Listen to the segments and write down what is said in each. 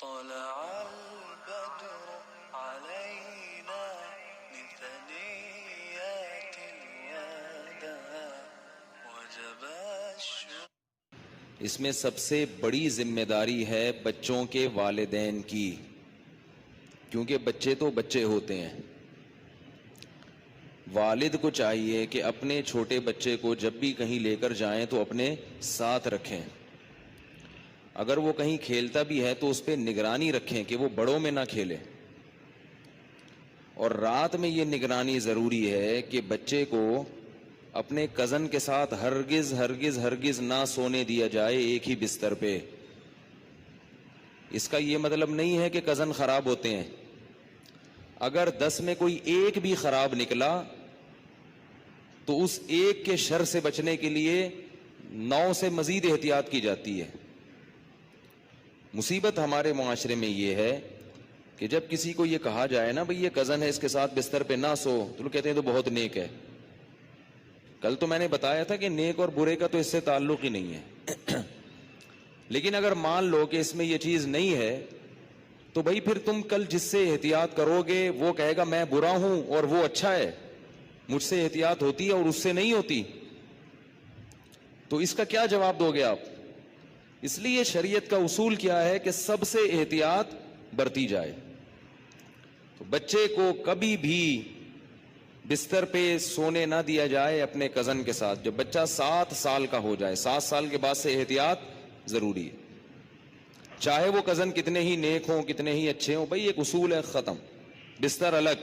طلع البدر علينا من ثنيات الوداع وجب الشكر. اس میں سب سے بڑی ذمہ داری ہے بچوں کے والدین کی، کیونکہ بچے تو بچے ہوتے ہیں. والد کو چاہیے کہ اپنے چھوٹے بچے کو جب بھی کہیں لے کر جائیں تو اپنے ساتھ رکھیں. اگر وہ کہیں کھیلتا بھی ہے تو اس پہ نگرانی رکھیں کہ وہ بڑوں میں نہ کھیلے. اور رات میں یہ نگرانی ضروری ہے کہ بچے کو اپنے کزن کے ساتھ ہرگز ہرگز ہرگز نہ سونے دیا جائے ایک ہی بستر پہ. اس کا یہ مطلب نہیں ہے کہ کزن خراب ہوتے ہیں. اگر 10 میں کوئی ایک بھی خراب نکلا تو اس ایک کے شر سے بچنے کے لیے 9 سے مزید احتیاط کی جاتی ہے. مصیبت ہمارے معاشرے میں یہ ہے کہ جب کسی کو یہ کہا جائے نا بھئی یہ کزن ہے اس کے ساتھ بستر پہ نہ سو، تو لوگ کہتے ہیں تو بہت نیک ہے. کل تو میں نے بتایا تھا کہ نیک اور برے کا تو اس سے تعلق ہی نہیں ہے. لیکن اگر مان لو کہ اس میں یہ چیز نہیں ہے تو بھائی پھر تم کل جس سے احتیاط کرو گے وہ کہے گا میں برا ہوں اور وہ اچھا ہے، مجھ سے احتیاط ہوتی ہے اور اس سے نہیں ہوتی، تو اس کا کیا جواب دو گے آپ؟ اس لیے شریعت کا اصول کیا ہے کہ سب سے احتیاط برتی جائے. تو بچے کو کبھی بھی بستر پہ سونے نہ دیا جائے اپنے کزن کے ساتھ جب بچہ 7 سال کا ہو جائے. 7 سال کے بعد سے احتیاط ضروری ہے، چاہے وہ کزن کتنے ہی نیک ہوں کتنے ہی اچھے ہوں. بھائی ایک اصول ہے، ختم، بستر الگ.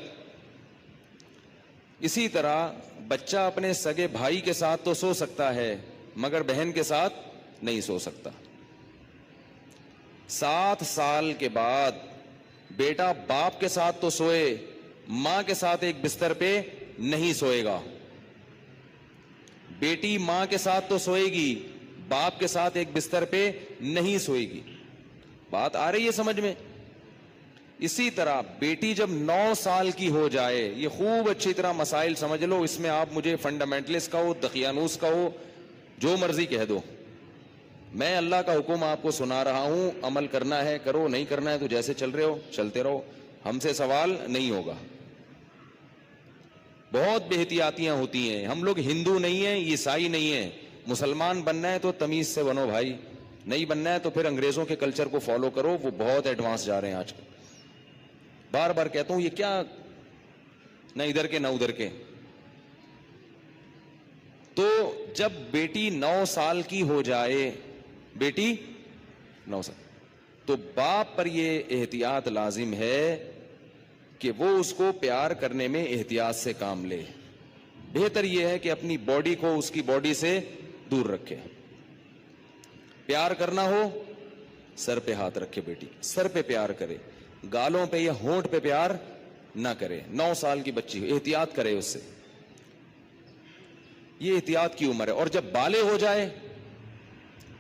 اسی طرح بچہ اپنے سگے بھائی کے ساتھ تو سو سکتا ہے مگر بہن کے ساتھ نہیں سو سکتا. 7 سال کے بعد بیٹا باپ کے ساتھ تو سوئے، ماں کے ساتھ ایک بستر پہ نہیں سوئے گا. بیٹی ماں کے ساتھ تو سوئے گی، باپ کے ساتھ ایک بستر پہ نہیں سوئے گی. بات آ رہی ہے سمجھ میں؟ اسی طرح بیٹی جب 9 سال کی ہو جائے، یہ خوب اچھی طرح مسائل سمجھ لو، اس میں آپ مجھے فنڈامنٹلسٹ کہو، دقیانوس کہو، جو مرضی کہہ دو، میں اللہ کا حکم آپ کو سنا رہا ہوں. عمل کرنا ہے کرو، نہیں کرنا ہے تو جیسے چل رہے ہو چلتے رہو، ہم سے سوال نہیں ہوگا. بہت بے احتیاطیاں ہوتی ہیں. ہم لوگ ہندو نہیں ہیں، عیسائی نہیں ہیں. مسلمان بننا ہے تو تمیز سے بنو بھائی، نہیں بننا ہے تو پھر انگریزوں کے کلچر کو فالو کرو، وہ بہت ایڈوانس جا رہے ہیں آج کل. بار بار کہتا ہوں یہ کیا نہ ادھر کے نہ ادھر کے. تو جب بیٹی 9 سال کی ہو جائے، بیٹی 9 سال، تو باپ پر یہ احتیاط لازم ہے کہ وہ اس کو پیار کرنے میں احتیاط سے کام لے. بہتر یہ ہے کہ اپنی باڈی کو اس کی باڈی سے دور رکھے. پیار کرنا ہو سر پہ ہاتھ رکھے، بیٹی سر پہ پیار کرے، گالوں پہ یا ہونٹ پہ پیار نہ کرے. 9 سال کی بچی ہو، احتیاط کرے اس سے، یہ احتیاط کی عمر ہے. اور جب بالغ ہو جائے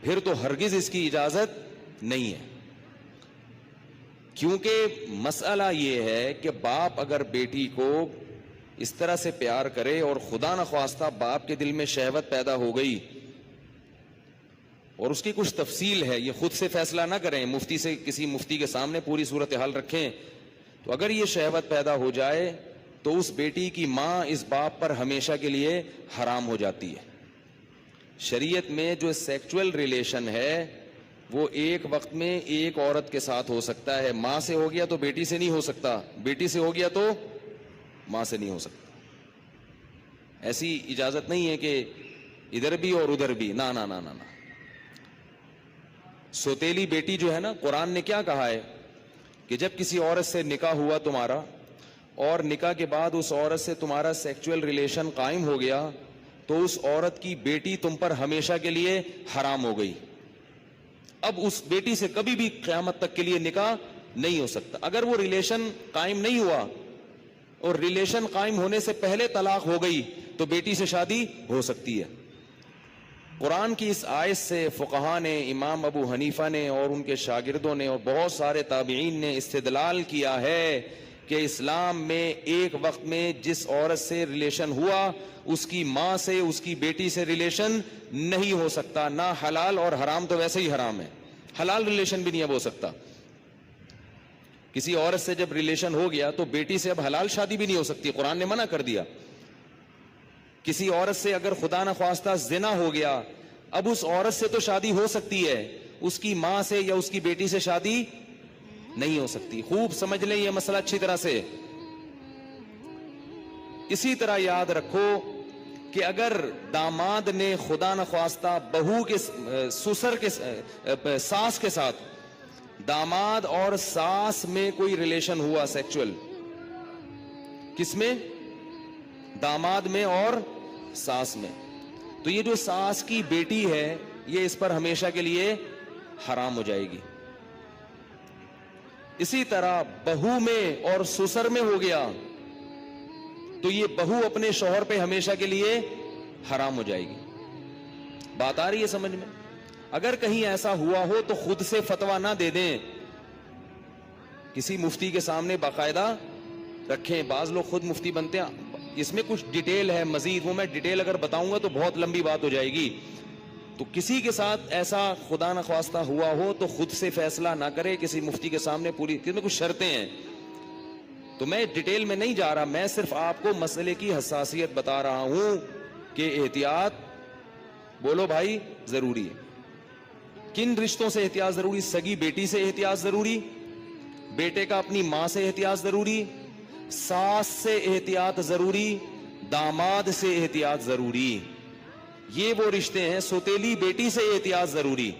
پھر تو ہرگز اس کی اجازت نہیں ہے. کیونکہ مسئلہ یہ ہے کہ باپ اگر بیٹی کو اس طرح سے پیار کرے اور خدا نخواستہ باپ کے دل میں شہوت پیدا ہو گئی، اور اس کی کچھ تفصیل ہے، یہ خود سے فیصلہ نہ کریں، مفتی سے کسی مفتی کے سامنے پوری صورتحال رکھیں. تو اگر یہ شہوت پیدا ہو جائے تو اس بیٹی کی ماں اس باپ پر ہمیشہ کے لیے حرام ہو جاتی ہے. شریعت میں جو سیکچول ریلیشن ہے وہ ایک وقت میں ایک عورت کے ساتھ ہو سکتا ہے. ماں سے ہو گیا تو بیٹی سے نہیں ہو سکتا، بیٹی سے ہو گیا تو ماں سے نہیں ہو سکتا. ایسی اجازت نہیں ہے کہ ادھر بھی اور ادھر بھی، نہ نہ نہ نہ. سوتیلی بیٹی جو ہے نا، قرآن نے کیا کہا ہے کہ جب کسی عورت سے نکاح ہوا تمہارا اور نکاح کے بعد اس عورت سے تمہارا سیکچول ریلیشن قائم ہو گیا تو اس عورت کی بیٹی تم پر ہمیشہ کے لیے حرام ہو گئی. اب اس بیٹی سے کبھی بھی قیامت تک کے لیے نکاح نہیں ہو سکتا. اگر وہ ریلیشن قائم نہیں ہوا اور ریلیشن قائم ہونے سے پہلے طلاق ہو گئی تو بیٹی سے شادی ہو سکتی ہے. قرآن کی اس آیت سے فقہا نے، امام ابو حنیفہ نے اور ان کے شاگردوں نے اور بہت سارے تابعین نے استدلال کیا ہے کہ اسلام میں ایک وقت میں جس عورت سے ریلیشن ہوا اس کی ماں سے، اس کی بیٹی سے ریلیشن نہیں ہو سکتا. نہ حلال، اور حرام تو ویسے ہی حرام ہے، حلال ریلیشن بھی نہیں اب ہو سکتا. کسی عورت سے جب ریلیشن ہو گیا تو بیٹی سے اب حلال شادی بھی نہیں ہو سکتی, قرآن نے منع کر دیا. کسی عورت سے اگر خدا نخواستہ زنا ہو گیا, اب اس عورت سے تو شادی ہو سکتی ہے, اس کی ماں سے یا اس کی بیٹی سے شادی نہیں ہو سکتی. خوب سمجھ لیں یہ مسئلہ اچھی طرح سے. اسی طرح یاد رکھو کہ اگر داماد نے خدا نخواستہ بہو کے سسر کے ساس کے ساتھ, داماد اور ساس میں کوئی ریلیشن ہوا سیکچول, کس میں؟ داماد میں اور ساس میں, تو یہ جو ساس کی بیٹی ہے یہ اس پر ہمیشہ کے لیے حرام ہو جائے گی. اسی طرح بہو میں اور سسر میں ہو گیا تو یہ بہو اپنے شوہر پہ ہمیشہ کے لیے حرام ہو جائے گی. بات آ رہی ہے سمجھ میں؟ اگر کہیں ایسا ہوا ہو تو خود سے فتویٰ نہ دے دیں, کسی مفتی کے سامنے باقاعدہ رکھیں. بعض لوگ خود مفتی بنتے ہیں, اس میں کچھ ڈیٹیل ہے مزید, وہ میں ڈیٹیل اگر بتاؤں گا تو بہت لمبی بات ہو جائے گی. تو کسی کے ساتھ ایسا خدا نخواستہ ہوا ہو تو خود سے فیصلہ نہ کرے, کسی مفتی کے سامنے پوری, اس میں کچھ شرطیں ہیں, تو میں ڈیٹیل میں نہیں جا رہا, میں صرف آپ کو مسئلے کی حساسیت بتا رہا ہوں کہ احتیاط, بولو بھائی, ضروری ہے. کن رشتوں سے احتیاط ضروری؟ سگی بیٹی سے احتیاط ضروری, بیٹے کا اپنی ماں سے احتیاط ضروری, ساس سے احتیاط ضروری, داماد سے احتیاط ضروری. یہ وہ رشتے ہیں. سوتیلی بیٹی سے احتیاط ضروری.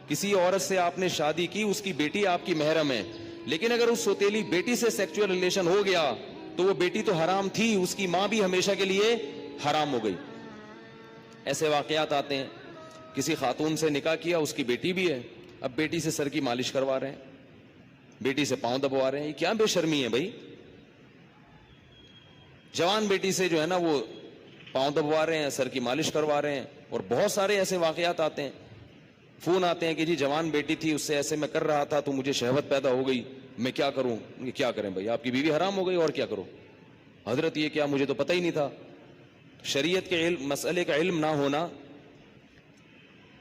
کسی عورت سے آپ نے شادی کی, اس کی بیٹی آپ کی محرم ہے, لیکن اگر اس سوتیلی بیٹی سے سیکچول ریلیشن ہو گیا تو وہ بیٹی تو حرام تھی, اس کی ماں بھی ہمیشہ کے لیے حرام ہو گئی. ایسے واقعات آتے ہیں. کسی خاتون سے نکاح کیا, اس کی بیٹی بھی ہے, اب بیٹی سے سر کی مالش کروا رہے ہیں, بیٹی سے پاؤں دبوا رہے ہیں. یہ کیا بے شرمی ہے بھائی؟ جوان بیٹی سے جو ہے نا وہ پاؤں دبوا رہے ہیں, سر کی مالش کروا رہے ہیں. اور بہت سارے ایسے واقعات آتے ہیں, فون آتے ہیں کہ جی جوان بیٹی تھی, اس سے ایسے میں کر رہا تھا تو مجھے شہوت پیدا ہو گئی, میں کیا کروں؟ کیا کریں بھائی, آپ کی بیوی حرام ہو گئی, اور کیا کرو حضرت؟ یہ کیا, مجھے تو پتہ ہی نہیں تھا. شریعت کے علم, مسئلے کا علم نہ ہونا,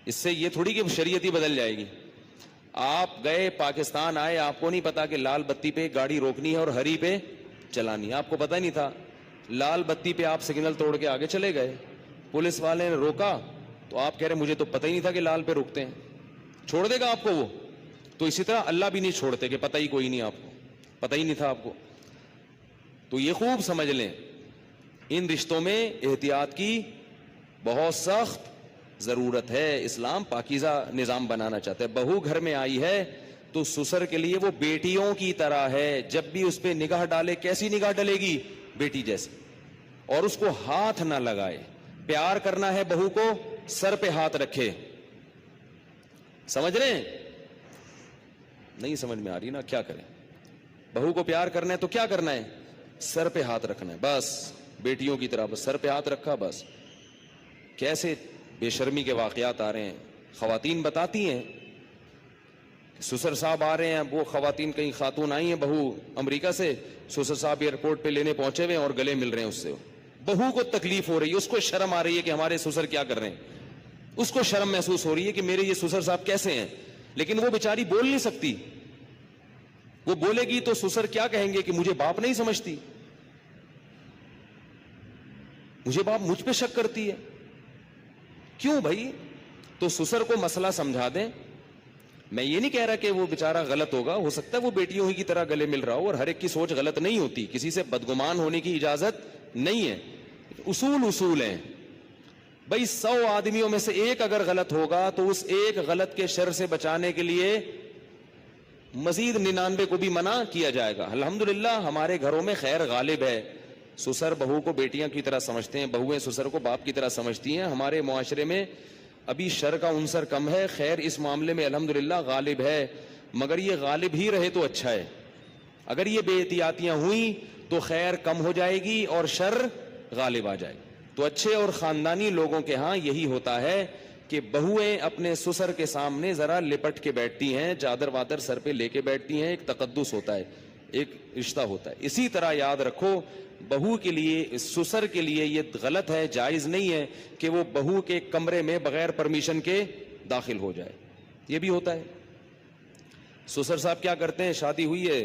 اس سے یہ تھوڑی کہ شریعت ہی بدل جائے گی. آپ گئے پاکستان آئے, آپ کو نہیں پتا کہ لال بتی پہ گاڑی روکنی ہے اور ہری پہ چلانی ہے, آپ کو پتہ نہیں تھا. لال بتی پہ آپ سگنل توڑ کے آگے چلے گئے, پولیس والے نے روکا تو آپ کہہ رہے مجھے تو پتہ ہی نہیں تھا کہ لال پہ رکتے ہیں. چھوڑ دے گا آپ کو وہ؟ تو اسی طرح اللہ بھی نہیں چھوڑتے کہ پتہ ہی کوئی نہیں, آپ کو پتہ ہی نہیں تھا آپ کو. تو یہ خوب سمجھ لیں, ان رشتوں میں احتیاط کی بہت سخت ضرورت ہے. اسلام پاکیزہ نظام بنانا چاہتا ہے. بہو گھر میں آئی ہے تو سسر کے لیے وہ بیٹیوں کی طرح ہے. جب بھی اس پہ نگاہ ڈالے, کیسی نگاہ ڈلے گی؟ بیٹی جیسی. اور اس کو ہاتھ نہ لگائے. پیار کرنا ہے بہو کو, سر پہ ہاتھ رکھے. سمجھ رہے ہیں؟ نہیں سمجھ میں آ رہی نا, کیا کریں؟ بہو کو پیار کرنا ہے تو کیا کرنا ہے؟ سر پہ ہاتھ رکھنا ہے بس, بیٹیوں کی طرح بس سر پہ ہاتھ رکھا بس. کیسے بے شرمی کے واقعات آ رہے ہیں. خواتین بتاتی ہیں سسر صاحب آ رہے ہیں, وہ خواتین کئی خاتون آئی ہیں بہو امریکہ سے, سسر صاحب ایئرپورٹ پہ لینے پہنچے ہوئے اور گلے مل رہے ہیں اس سے. بہو کو تکلیف ہو رہی ہے, اس کو شرم آ رہی ہے کہ ہمارے سسر کیا کر رہے ہیں, اس کو شرم محسوس ہو رہی ہے کہ میرے یہ سسر صاحب کیسے ہیں, لیکن وہ بیچاری بول نہیں سکتی. وہ بولے گی تو سسر کیا کہیں گے کہ مجھے باپ نہیں سمجھتی, مجھے باپ مجھ پہ شک کرتی ہے. کیوں بھائی؟ تو سسر کو مسئلہ سمجھا دیں. میں یہ نہیں کہہ رہا کہ وہ بیچارہ غلط ہوگا, ہو سکتا ہے وہ بیٹیوں ہی کی طرح گلے مل رہا ہو, اور ہر ایک کی سوچ غلط نہیں ہوتی, کسی سے بدگمان ہونے کی اجازت نہیں ہے. اصول ہیں بھائی. 100 آدمیوں میں سے ایک اگر غلط ہوگا تو اس ایک غلط کے شر سے بچانے کے لیے مزید 99 کو بھی منع کیا جائے گا. الحمدللہ ہمارے گھروں میں خیر غالب ہے. سسر بہو کو بیٹیاں کی طرح سمجھتے ہیں, بہویں سسر کو باپ کی طرح سمجھتی ہیں. ہمارے معاشرے میں ابھی شر کا عنصر کم ہے, خیر اس معاملے میں الحمدللہ غالب ہے, مگر یہ غالب ہی رہے تو اچھا ہے. اگر یہ بے احتیاطیاں ہوئیں تو خیر کم ہو جائے گی اور شر غالب آ جائے. تو اچھے اور خاندانی لوگوں کے ہاں یہی ہوتا ہے کہ بہویں اپنے سسر کے سامنے ذرا لپٹ کے بیٹھتی ہیں, چادر وادر سر پہ لے کے بیٹھتی ہیں. ایک تقدس ہوتا ہے, ایک رشتہ ہوتا ہے. اسی طرح یاد رکھو, بہو کے لیے, سسر کے لیے یہ غلط ہے, جائز نہیں ہے کہ وہ بہو کے کمرے میں بغیر پرمیشن کے داخل ہو جائے. یہ بھی ہوتا ہے. سسر صاحب کیا کرتے ہیں, شادی ہوئی ہے,